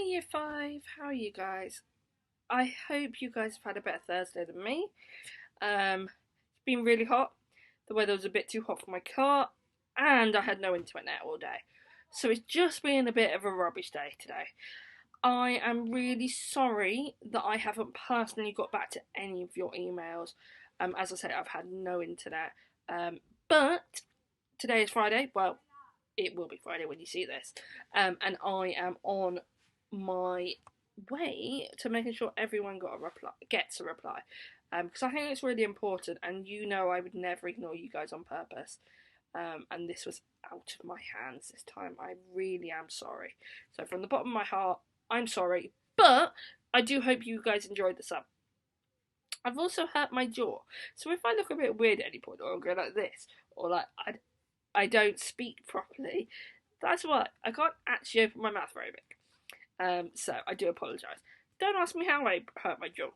Hi Year 5, how are you guys? I hope you guys have had a better Thursday than me. It's been really hot, the weather was a bit too hot for my car, and I had no internet all day. So it's just been a bit of a rubbish day today. I am really sorry that I haven't personally got back to any of your emails. As I said, I've had no internet. But today is Friday, well, it will be Friday when you see this. And I am on my way to making sure everyone gets a reply. Because I think it's really important, and I would never ignore you guys on purpose. And this was out of my hands this time. I really am sorry. So from the bottom of my heart, I'm sorry, but I do hope you guys enjoyed the sub. I've also hurt my jaw, so if I look a bit weird at any point, or I'm going like this, or like I don't speak properly, that's why I can't actually open my mouth very big. So I do apologise. Don't ask me how I hurt my jaw.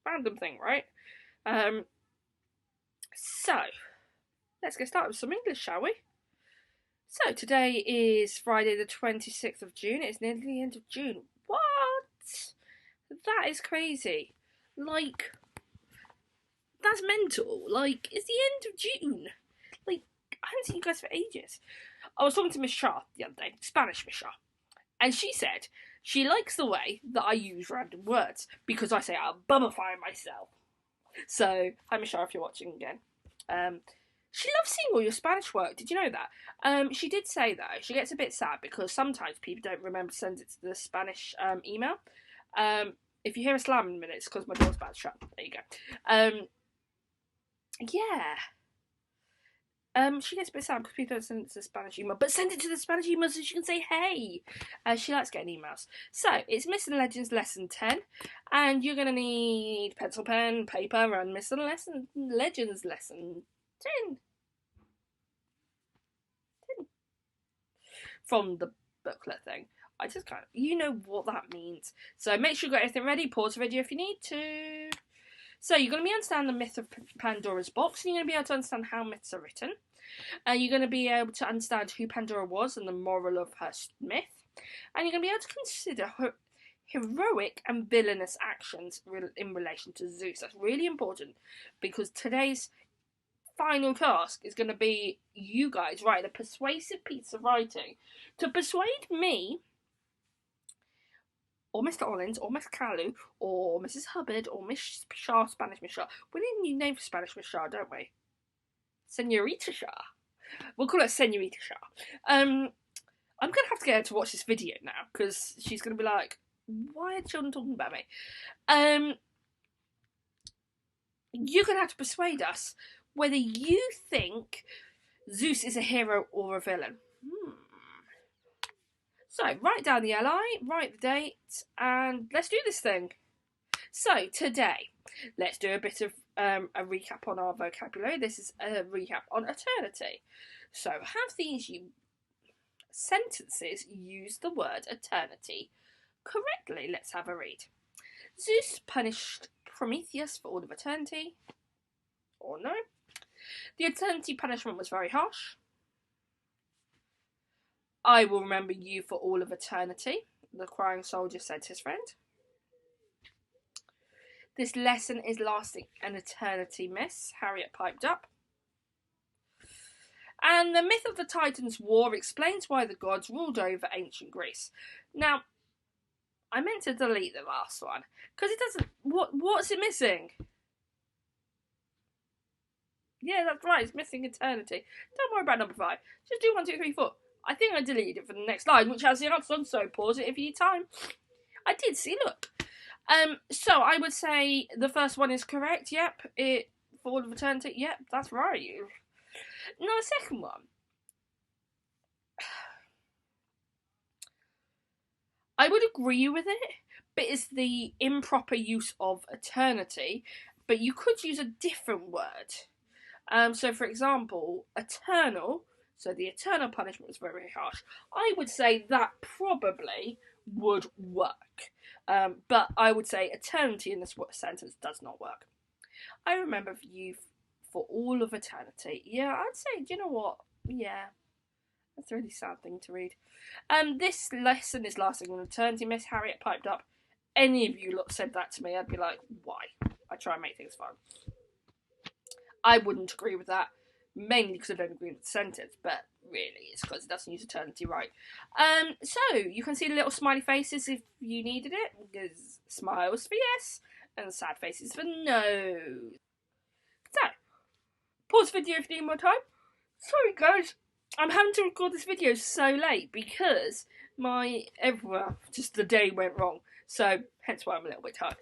Random thing, right? So let's get started with some English, shall we? So today is Friday the 26th of June. It's nearly the end of June. What? That is crazy. Like, that's mental. Like, it's the end of June. Like, I haven't seen you guys for ages. I was talking to Miss Shah the other day, Spanish Miss Shah, and she said she likes the way that I use random words because I say I'll bummify myself. So, hi Miss Shah if you're watching again. She loves seeing all your Spanish work. Did you know that? She did say, though, she gets a bit sad because sometimes people don't remember to send it to the Spanish email. If you hear a slam in a minute, it's because my door's about to shut. There you go. Yeah. She gets a bit sad because people don't send it to the Spanish email, but send it to the Spanish email so she can say hey. She likes getting emails. So, it's Myths and Legends Lesson 10, and you're going to need pencil, pen, paper, and Myths and Legends Lesson 10. From the booklet thing. I just can't. You know what that means. So make sure you've got everything ready. Pause the video if you need to. So you're going to be understand the myth of Pandora's box, and you're going to be able to understand how myths are written. You're going to be able to understand who Pandora was and the moral of her myth. And you're going to be able to consider her heroic and villainous actions in relation to Zeus. That's really important because today's final task is going to be you guys writing a persuasive piece of writing to persuade me or Mr. Ollins, or Miss Calu, or Mrs. Hubbard, or Miss Shaw, Spanish Miss Shaw. We need a new name for Spanish Miss Shaw, don't we? Senorita Shaw. We'll call her Senorita Shaw. I'm going to have to get her to watch this video now, because she's going to be like, why are children talking about me? You're going to have to persuade us whether you think Zeus is a hero or a villain. So, write down the LI, write the date, and let's do this thing. So, today, let's do a bit of a recap on our vocabulary. This is a recap on eternity. So, have these sentences use the word eternity correctly? Let's have a read. Zeus punished Prometheus for all of eternity. Or no. The eternity punishment was very harsh. I will remember you for all of eternity, the crying soldier said to his friend. This lesson is lasting an eternity, miss, Harriet piped up. And the myth of the Titans' War explains why the gods ruled over ancient Greece. Now, I meant to delete the last one, because it doesn't... What's it missing? Yeah, that's right, it's missing eternity. Don't worry about number 5. Just do 1, 2, 3, 4. I think I deleted it for the next line, which has the answer on, so pause it if you need time. I did see, look. So I would say the first one is correct, yep. For all of eternity, yep, that's right. Now the second one. I would agree with it, but it's the improper use of eternity, but you could use a different word. So for example, eternal, so the eternal punishment was very, very harsh. I would say that probably would work. But I would say eternity in this sentence does not work. I remember you for all of eternity. Yeah, I'd say, do you know what? Yeah. That's a really sad thing to read. This lesson is lasting on eternity, Miss Harriet piped up. Any of you lot said that to me, I'd be like, why? I try and make things fun. I wouldn't agree with that, mainly because I don't agree with the sentence, but really it's because it doesn't use eternity right. So you can see the little smiley faces if you needed it, because smiles for yes, and sad faces for no. So, pause the video if you need more time. Sorry guys, I'm having to record this video so late because just the day went wrong. So, hence why I'm a little bit tired.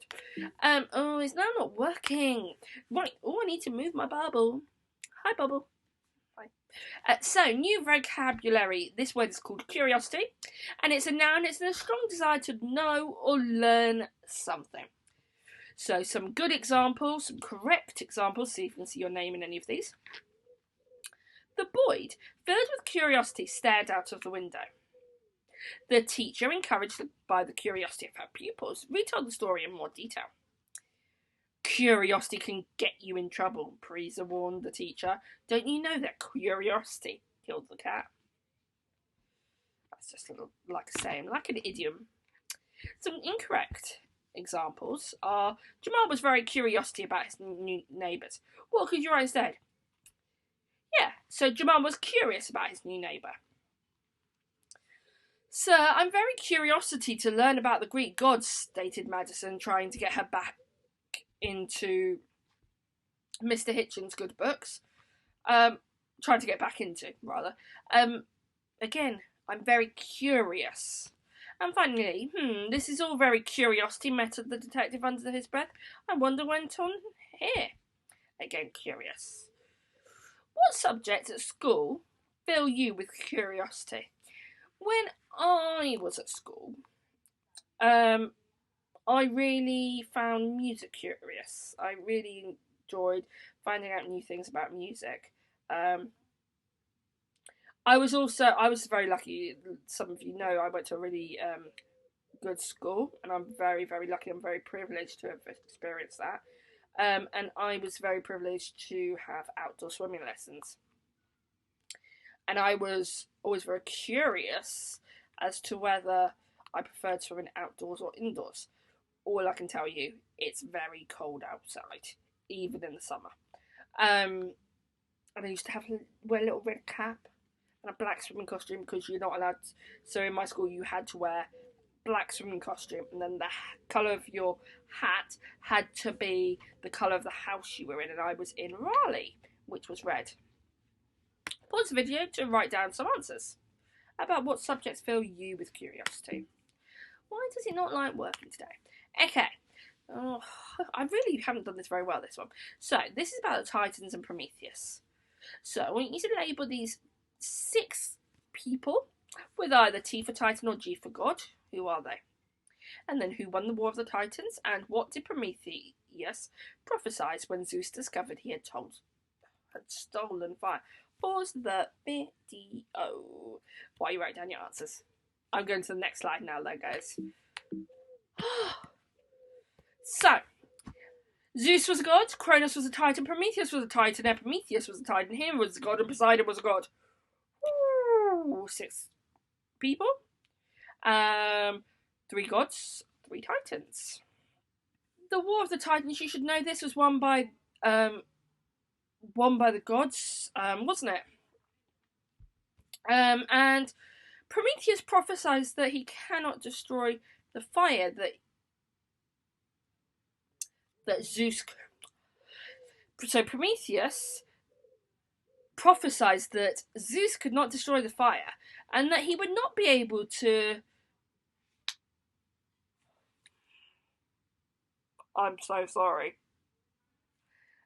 Oh, it's now not working. Right, I need to move my bubble. Hi, bubble. Hi. So, new vocabulary. This word is called curiosity. And it's a noun. It's a strong desire to know or learn something. So, some good examples, some correct examples. See if you can see your name in any of these. The boy, filled with curiosity, stared out of the window. The teacher, encouraged by the curiosity of her pupils, retold the story in more detail. Curiosity can get you in trouble, Prisa warned the teacher. Don't you know that curiosity killed the cat? That's just a little, like a saying, like an idiom. Some incorrect examples are Jamal was very curious about his new neighbours. What could you write instead? Yeah, so Jamal was curious about his new neighbour. Sir, I'm very curiosity to learn about the Greek gods, stated Madison, trying to get her back into Mr. Hitchens' good books. Trying to get back into, rather. Again, I'm very curious. And finally, this is all very curiosity, muttered the detective under his breath. I wonder what went on here. Again, curious. What subjects at school fill you with curiosity? When I was at school, I really found music curious. I really enjoyed finding out new things about music. I was very lucky. Some of you know I went to a really good school, and I'm very, very lucky. I'm very privileged to have experienced that. And I was very privileged to have outdoor swimming lessons. And I was always very curious as to whether I preferred swimming outdoors or indoors. All I can tell you, it's very cold outside, even in the summer. And I used to wear a little red cap and a black swimming costume because you're not allowed to. So in my school, you had to wear black swimming costume, and then the colour of your hat had to be the colour of the house you were in, and I was in Raleigh, which was red. Pause the video to write down some answers about what subjects fill you with curiosity. Why does it not like working today? Okay. Oh, I really haven't done this very well, this one. So, this is about the Titans and Prometheus. So, I want you to label these 6 people with either T for Titan or G for God. Who are they? And then who won the War of the Titans? And what did Prometheus prophesy when Zeus discovered he had stolen fire? Pause the video while you write down your answers. I'm going to the next slide now, though, guys. So, Zeus was a god, Cronus was a titan, Prometheus was a titan, and Prometheus was a titan, Hera was a god, and Poseidon was a god. Ooh, 6 people. 3 gods, 3 titans. The War of the Titans, you should know this, was won by the gods, wasn't it? And Prometheus prophesies that he cannot destroy the fire that Zeus. So Prometheus prophesies that Zeus could not destroy the fire, and that he would not be able to. I'm so sorry.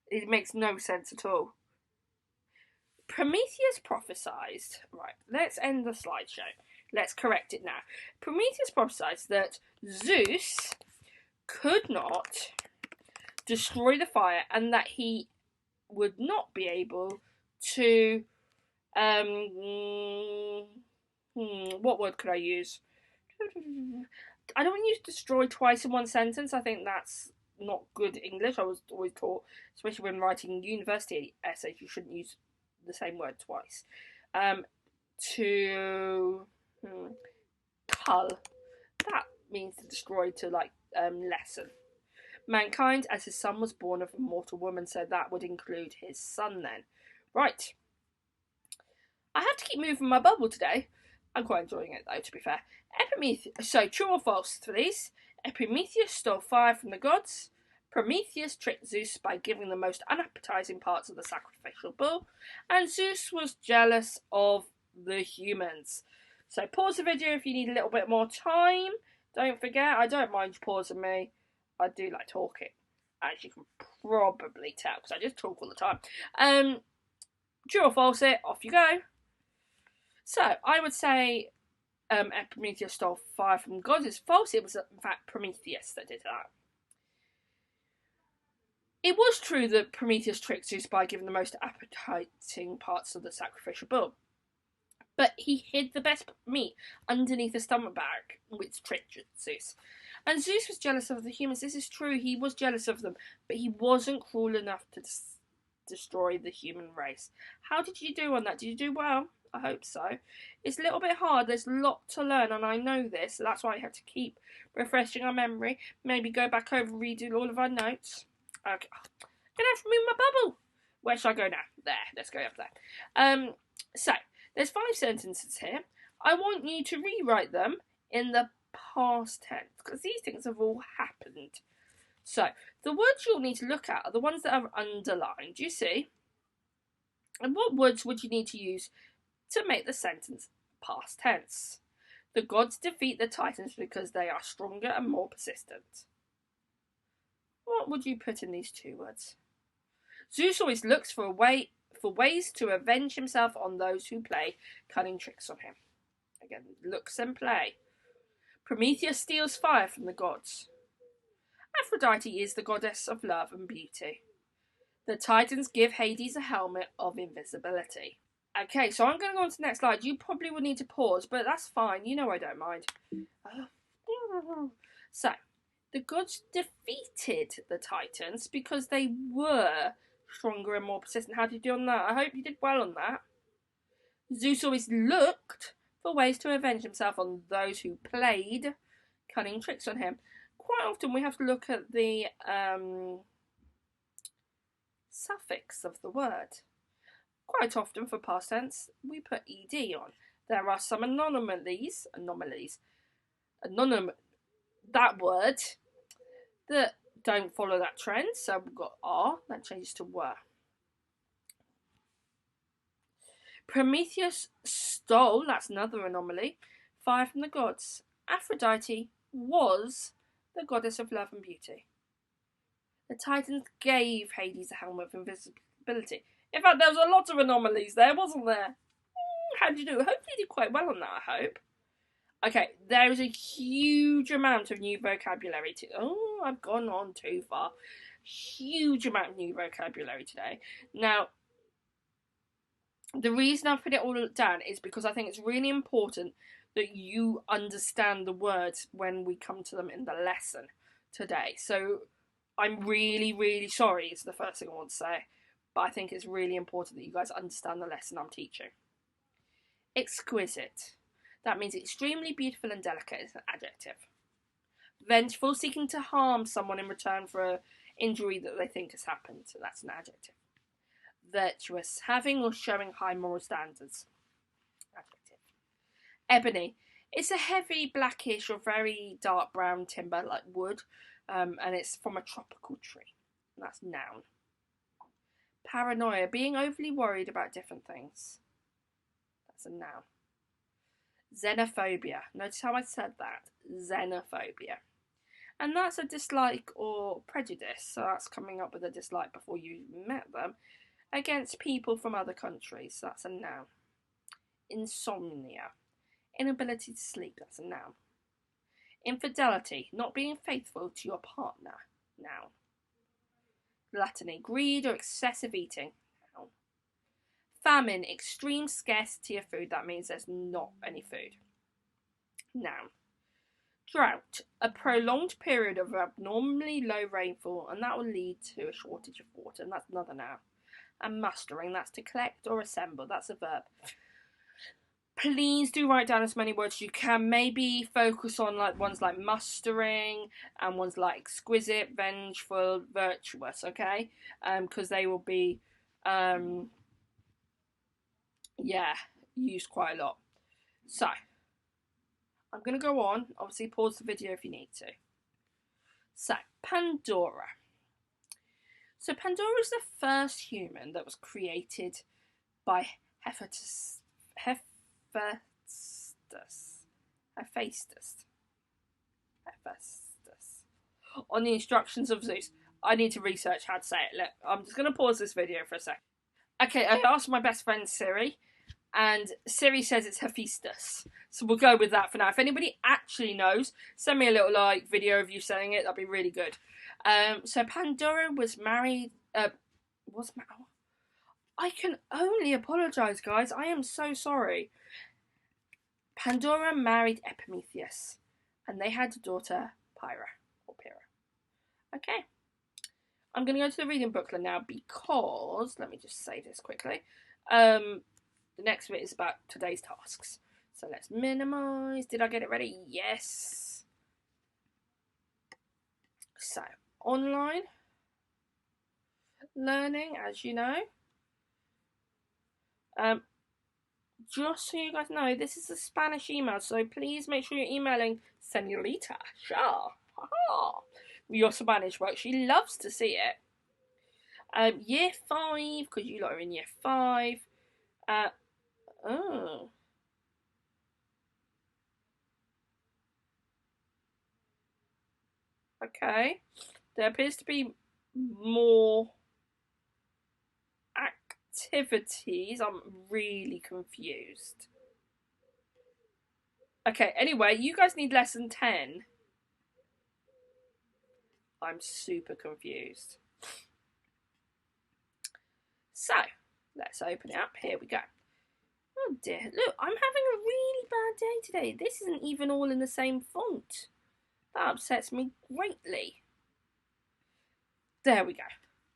It makes no sense at all. Prometheus prophesied. Right, let's end the slideshow. Let's correct it now. Prometheus prophesied that Zeus could not destroy the fire, and that he would not be able to. What word could I use? I don't want to use destroy twice in one sentence. I think that's not good English. I was always taught, especially when writing university essays, you shouldn't use the same word twice. to cull. That means to destroy, to like lessen. Mankind, as his son was born of a mortal woman, so that would include his son then. Right. I have to keep moving my bubble today. I'm quite enjoying it though, to be fair. So true or false, please? Prometheus stole fire from the gods. Prometheus tricked Zeus by giving the most unappetizing parts of the sacrificial bull. And Zeus was jealous of the humans. So pause the video if you need a little bit more time. Don't forget, I don't mind you pausing me. I do like talking, as you can probably tell, because I just talk all the time. True or false it, off you go. So, I would say Prometheus stole fire from gods is false. It was, in fact, Prometheus that did that. It was true that Prometheus tricked Zeus by giving the most appetizing parts of the sacrificial bull. But he hid the best meat underneath the stomach bag, which tricked Zeus. And Zeus was jealous of the humans. This is true, he was jealous of them, but he wasn't cruel enough to destroy the human race. How did you do on that? Did you do well? I hope so. It's a little bit hard, there's a lot to learn, and I know this, so that's why I have to keep refreshing our memory. Maybe go back over, redo all of our notes. Okay. I'm going to have to move my bubble. Where should I go now? There, let's go up there. So, there's 5 sentences here. I want you to rewrite them in the past tense, because these things have all happened. So, the words you'll need to look at are the ones that are underlined, you see? And what words would you need to use to make the sentence past tense? The gods defeat the Titans because they are stronger and more persistent. What would you put in these 2 words? Zeus always looks for ways to avenge himself on those who play cunning tricks on him. Again, looks and play. Prometheus steals fire from the gods. Aphrodite is the goddess of love and beauty. The Titans give Hades a helmet of invisibility. Okay, so I'm going to go on to the next slide. You probably will need to pause, but that's fine. You know I don't mind. So, the gods defeated the Titans because they were stronger and more persistent. How did you do on that? I hope you did well on that. Zeus always looked for ways to avenge himself on those who played cunning tricks on him. Quite often we have to look at the suffix of the word. Quite often for past tense we put ed on. There are some that word that don't follow that trend. So we've got are, that changes to were. Prometheus stole, that's another anomaly, fire from the gods. Aphrodite was the goddess of love and beauty. The Titans gave Hades a helmet of invisibility. In fact, there was a lot of anomalies there, wasn't there? How did you do? Hopefully you did quite well on that, I hope. Okay, there is a huge amount of new vocabulary today. Oh, I've gone on too far. Huge amount of new vocabulary today. Now, the reason I've put it all down is because I think it's really important that you understand the words when we come to them in the lesson today. So, I'm really, really sorry is the first thing I want to say. But I think it's really important that you guys understand the lesson I'm teaching. Exquisite. That means extremely beautiful and delicate is an adjective. Vengeful, seeking to harm someone in return for an injury that they think has happened. So that's an adjective. Virtuous, having or showing high moral standards. Adjective. Ebony. It's a heavy, blackish or very dark brown timber like wood, and it's from a tropical tree. And that's noun. Paranoia, being overly worried about different things. That's a noun. Xenophobia. Notice how I said that. Xenophobia. And that's a dislike or prejudice. So that's coming up with a dislike before you met them against people from other countries. So that's a noun. Insomnia. Inability to sleep. That's a noun. Infidelity. Not being faithful to your partner. Noun. Gluttony. Greed or excessive eating. Noun. Famine, extreme scarcity of food. That means there's not any food. Noun. Drought, a prolonged period of abnormally low rainfall, and that will lead to a shortage of water, and that's another noun. And mustering, that's to collect or assemble, that's a verb. Please do write down as many words as you can. Maybe focus on like ones like mustering and ones like exquisite, vengeful, virtuous. Okay, because they will be, yeah, used quite a lot. So I'm gonna go on. Obviously, pause the video if you need to. So Pandora. So Pandora is the first human that was created by Hephaestus. On the instructions of Zeus. I need to research how to say it. Look, I'm just going to pause this video for a sec. Okay, I asked my best friend Siri, and Siri says it's Hephaestus. So we'll go with that for now. If anybody actually knows, send me a little like video of you saying it. That'd be really good. So Pandora was married. I can only apologise, guys. I am so sorry. Pandora married Prometheus, and they had a daughter, Pyrrha. Okay. I'm going to go to the reading booklet now because, let me just say this quickly, the next bit is about today's tasks. So let's minimise. Did I get it ready? Yes. So, online learning, as you know. Just so you guys know, this is a Spanish email, so please make sure you're emailing Senorita. Sure. Your Spanish work. She loves to see it. Year 5, because you lot are in year 5. Oh. Okay. There appears to be more activities. I'm really confused. Okay, anyway, you guys need lesson 10. I'm super confused. So, let's open it up. Here we go. Oh dear. Look, I'm having a really bad day today. This isn't even all in the same font. That upsets me greatly. There we go.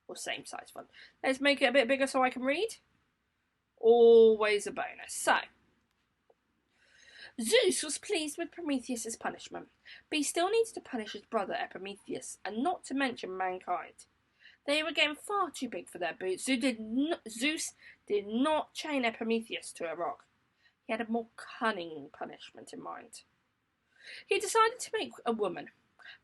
Or same size font. Let's make it a bit bigger so I can read. Always a bonus. So, Zeus was pleased with Prometheus' punishment, but he still needed to punish his brother Prometheus, and not to mention mankind. They were getting far too big for their boots. Zeus did not chain Prometheus to a rock. He had a more cunning punishment in mind. He decided to make a woman.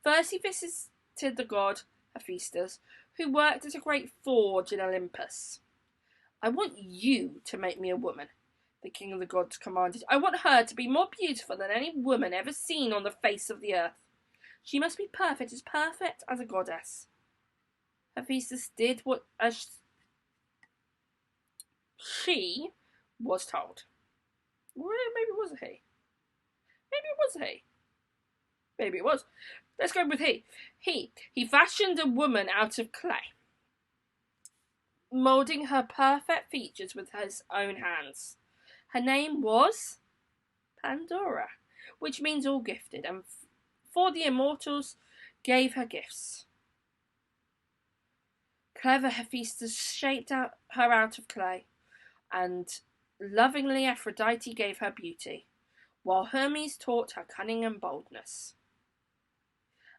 First he visited the god Hephaestus, who worked at a great forge in Olympus. I want you to make me a woman, the king of the gods commanded. I want her to be more beautiful than any woman ever seen on the face of the earth. She must be perfect as a goddess. Hephaestus did what she was told. Well, maybe it wasn't he. Maybe it was he. Maybe it was. Let's go with he. He fashioned a woman out of clay, moulding her perfect features with his own hands. Her name was Pandora, which means all gifted, and for the immortals gave her gifts. Clever Hephaestus shaped her out of clay, and lovingly Aphrodite gave her beauty, while Hermes taught her cunning and boldness.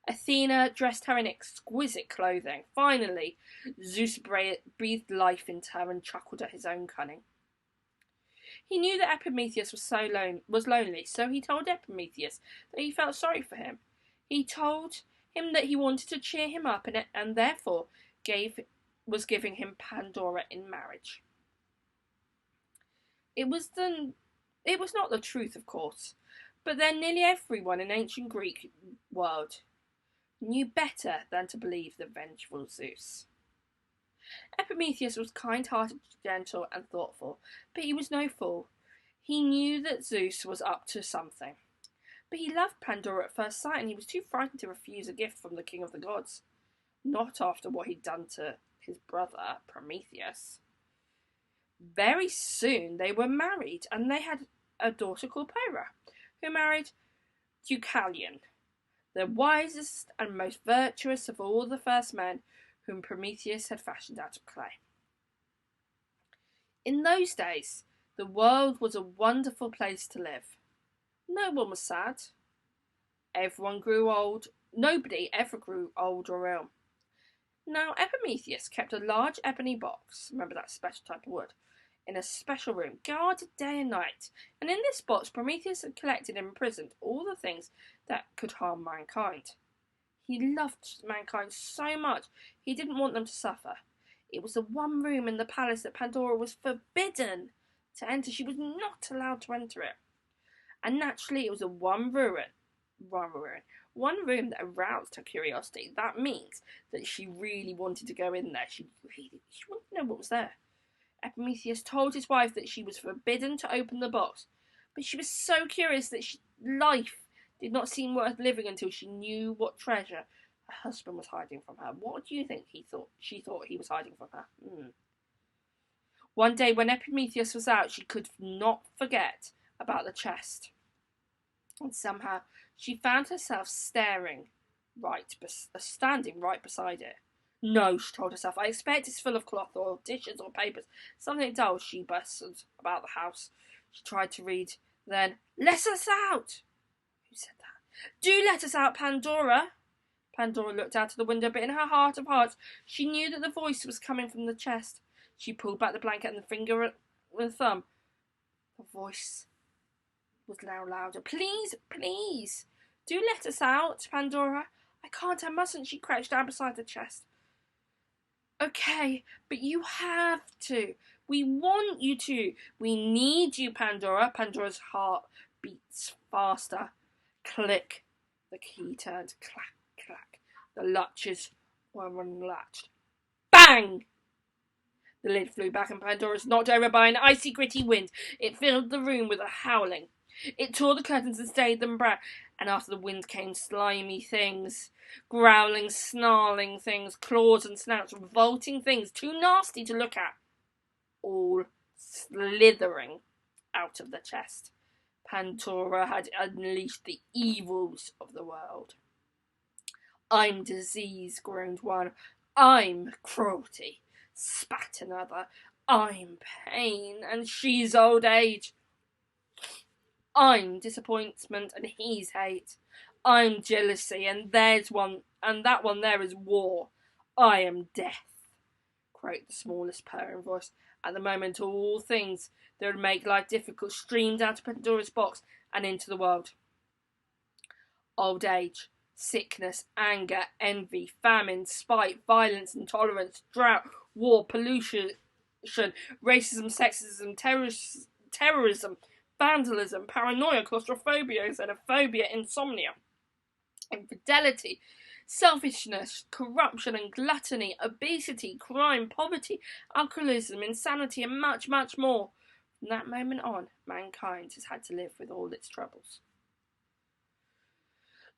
Athena dressed her in exquisite clothing. Finally, Zeus breathed life into her and chuckled at his own cunning. He knew that Prometheus was lonely, so he told Prometheus that he felt sorry for him. He told him that he wanted to cheer him up and therefore was giving him Pandora in marriage. It was not the truth, of course, but then nearly everyone in ancient Greek world knew better than to believe the vengeful Zeus. Prometheus was kind-hearted, gentle, and thoughtful, but he was no fool. He knew that Zeus was up to something. But he loved Pandora at first sight, and he was too frightened to refuse a gift from the king of the gods. Not after what he'd done to his brother, Prometheus. Very soon they were married, and they had a daughter called Pyrrha, who married Deucalion, the wisest and most virtuous of all the first men whom Prometheus had fashioned out of clay. In those days, The world was a wonderful place to live. No one was sad. Everyone grew old. Nobody ever grew old or ill. Now, Prometheus kept a large ebony box, remember that special type of wood, in a special room, guarded day and night. And in this box, Prometheus had collected and imprisoned all the things that could harm mankind. He loved mankind so much, he didn't want them to suffer. It was the one room in the palace that Pandora was forbidden to enter. She was not allowed to enter it. And naturally, it was one room that aroused her curiosity. That means that she really wanted to go in there. She wanted to know what was there. Prometheus told his wife that she was forbidden to open the box, but she was so curious that life did not seem worth living until she knew what treasure her husband was hiding from her. What do you think she thought he was hiding from her? One day when Prometheus was out, she could not forget about the chest. And somehow she found herself standing right beside it. No, she told herself, I expect it's full of cloth or dishes or papers. Something dull. She bustled about the house. She tried to read. Then, let us out! Who said that? Do let us out, Pandora! Pandora looked out of the window, but in her heart of hearts, she knew that the voice was coming from the chest. She pulled back the blanket and the finger with the thumb. The voice was now louder. Please, please, do let us out, Pandora. I can't, I mustn't. She crouched down beside the chest. Okay, but you have to. We want you to. We need you, Pandora. Pandora's heart beats faster. Click. The key turned. Clack, clack. The latches were unlatched. Bang! The lid flew back and Pandora was knocked over by an icy, gritty wind. It filled the room with a howling. It tore the curtains and stayed them brown. And after the wind came slimy things. Growling, snarling things, claws and snouts, revolting things, too nasty to look at. All slithering out of the chest. Pandora had unleashed the evils of the world. I'm disease, groaned one. I'm cruelty, spat another. I'm pain, and she's old age. I'm disappointment, and he's hate. I'm jealousy, and that one there is war. I am death, croaked the smallest purring voice. At the moment, all things that would make life difficult streamed out of Pandora's box and into the world. Old age, sickness, anger, envy, famine, spite, violence, intolerance, drought, war, pollution, racism, sexism, terrorism, vandalism, paranoia, claustrophobia, xenophobia, insomnia, infidelity, selfishness, corruption and gluttony, obesity, crime, poverty, alcoholism, insanity, and much, much more. From that moment on, mankind has had to live with all its troubles.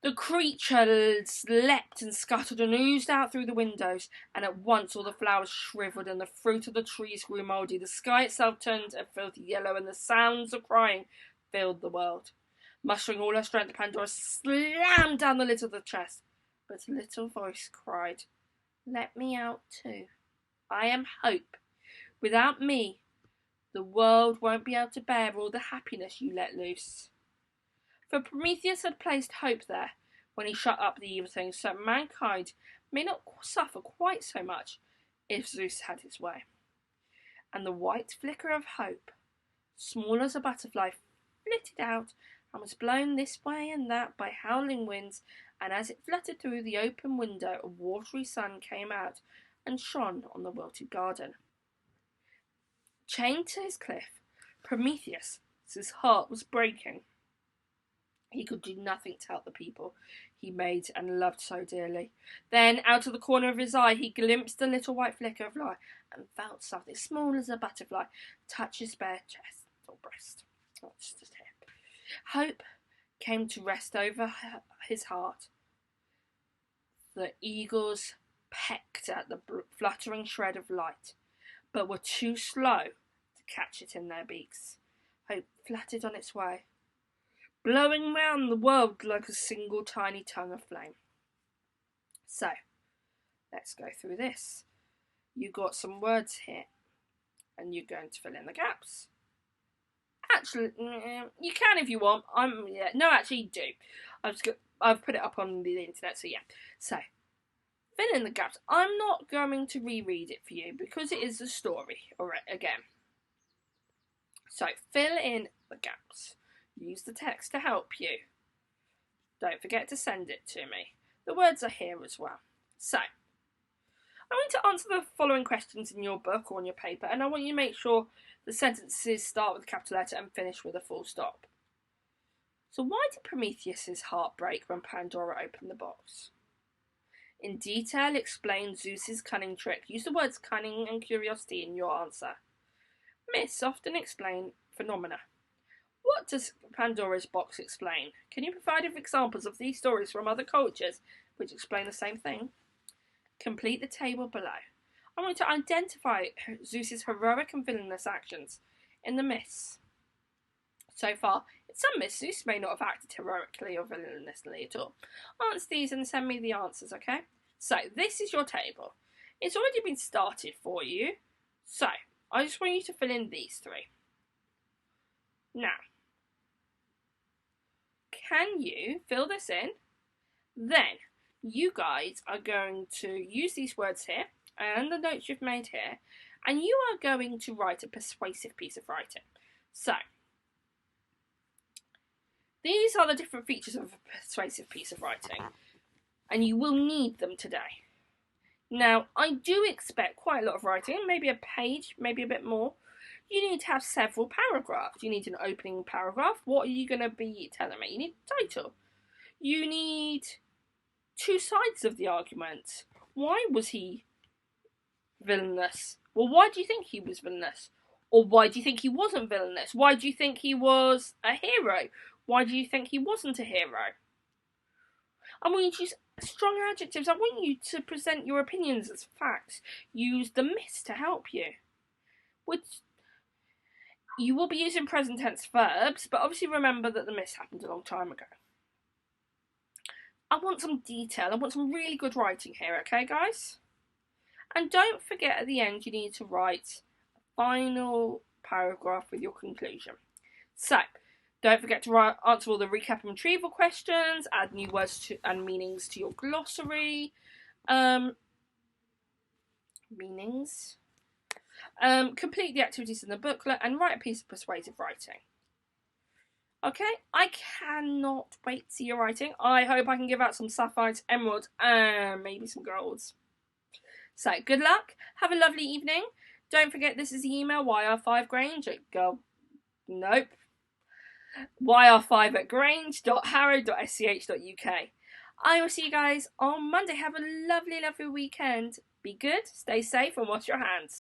The creatures leapt and scuttled and oozed out through the windows, and at once all the flowers shriveled and the fruit of the trees grew mouldy. The sky itself turned a filthy yellow, and the sounds of crying filled the world. Mustering all her strength, Pandora slammed down the lid of the chest, but a little voice cried, Let me out too. I am hope. Without me, the world won't be able to bear all the happiness you let loose. For Prometheus had placed hope there when he shut up the evil things, so mankind may not suffer quite so much if Zeus had his way. And the white flicker of hope, small as a butterfly, flitted out and was blown this way and that by howling winds, and as it fluttered through the open window, a watery sun came out and shone on the wilted garden. Chained to his cliff, Prometheus' heart was breaking. He could do nothing to help the people he made and loved so dearly. Then, out of the corner of his eye, he glimpsed a little white flicker of light and felt something small as a butterfly touch his bare chest or breast. Oh, it's just here. Hope came to rest over his heart. The eagles pecked at the fluttering shred of light, but were too slow to catch it in their beaks. Hope fluttered on its way, blowing round the world like a single tiny tongue of flame. So, let's go through this. You got some words here, and you're going to fill in the gaps. Actually, you can if you want. No, actually, you do. I've put it up on the internet, so yeah. So, fill in the gaps. I'm not going to reread it for you because it is a story. Alright, again. So, fill in the gaps. Use the text to help you. Don't forget to send it to me. The words are here as well. So, I'm going to answer the following questions in your book or on your paper, and I want you to make sure the sentences start with a capital letter and finish with a full stop. So why did Prometheus's heart break when Pandora opened the box? In detail, explain Zeus's cunning trick. Use the words cunning and curiosity in your answer. Myths often explain phenomena. What does Pandora's box explain? Can you provide examples of these stories from other cultures which explain the same thing? Complete the table below. I want to identify Zeus's heroic and villainous actions in the myths. So far, in some myths, Zeus may not have acted heroically or villainously at all. Answer these and send me the answers, okay? So, this is your table. It's already been started for you. So, I just want you to fill in these three. Now, can you fill this in? Then, you guys are going to use these words here and the notes you've made here, and you are going to write a persuasive piece of writing. So, these are the different features of a persuasive piece of writing, and you will need them today. Now, I do expect quite a lot of writing, maybe a page, maybe a bit more. You need to have several paragraphs. You need an opening paragraph. What are you going to be telling me? You need a title. You need two sides of the argument. Why was he villainous? Well, why do you think he was villainous? Or why do you think he wasn't villainous? Why do you think he was a hero? Why do you think he wasn't a hero? I want you to use strong adjectives. I want you to present your opinions as facts. Use the myths to help you. You will be using present tense verbs, but obviously remember that the myths happened a long time ago. I want some detail. I want some really good writing here, okay, guys? And don't forget at the end you need to write a final paragraph with your conclusion. So, don't forget to answer all the recap and retrieval questions, add new words and meanings to your glossary. Complete the activities in the booklet and write a piece of persuasive writing. Okay, I cannot wait to see your writing. I hope I can give out some sapphires, emeralds, and maybe some golds. So, good luck. Have a lovely evening. Don't forget this is the email yr5grange nope. yr5@grange.harrow.sch.uk. I will see you guys on Monday. Have a lovely, lovely weekend. Be good, stay safe, and wash your hands.